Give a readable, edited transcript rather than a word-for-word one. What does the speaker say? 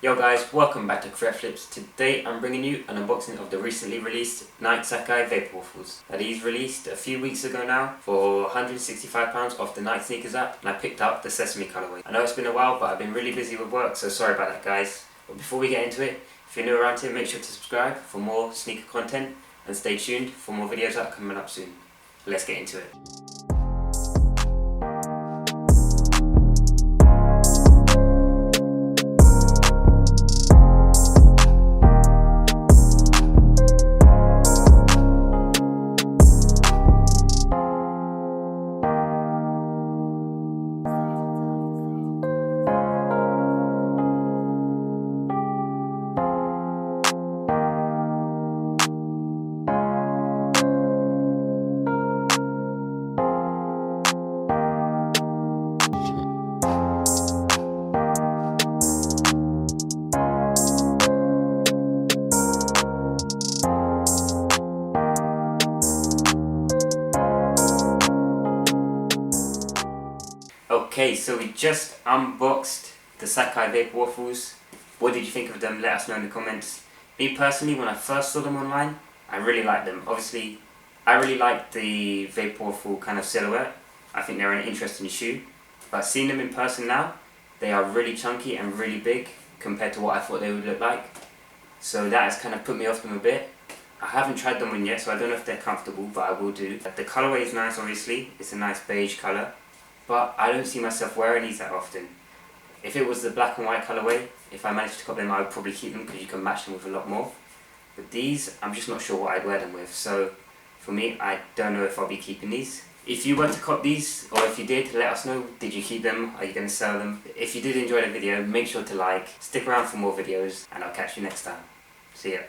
Yo guys, welcome back to Crepflips. Today I'm bringing you an unboxing of the recently released Nike Sacai Vaporwaffles. Now these released a few weeks ago now for £165 off the Nike Sneakers app, and I picked up the Sesame colorway. I know it's been a while, but I've been really busy with work, so sorry about that guys. But before we get into it, if you're new around here, make sure to subscribe for more sneaker content and stay tuned for more videos that are coming up soon. Let's get into it. Okay, so we just unboxed the Sacai Vaporwaffles. What did you think of them? Let us know in the comments. Me personally, when I first saw them online, I really liked them. Obviously, I really liked the Vaporwaffle kind of silhouette. I think they're an interesting shoe. But seeing them in person now, they are really chunky and really big compared to what I thought they would look like. So that has kind of put me off them a bit. I haven't tried them on yet, so I don't know if they're comfortable, but I will do. The colorway is nice, obviously. It's a nice beige color. But I don't see myself wearing these that often. If it was the black and white colorway, if I managed to cop them, I would probably keep them because you can match them with a lot more. But these, I'm just not sure what I'd wear them with. So for me, I don't know if I'll be keeping these. If you were to cop these, or if you did, let us know. Did you keep them? Are you going to sell them? If you did enjoy the video, make sure to like, stick around for more videos, and I'll catch you next time. See ya.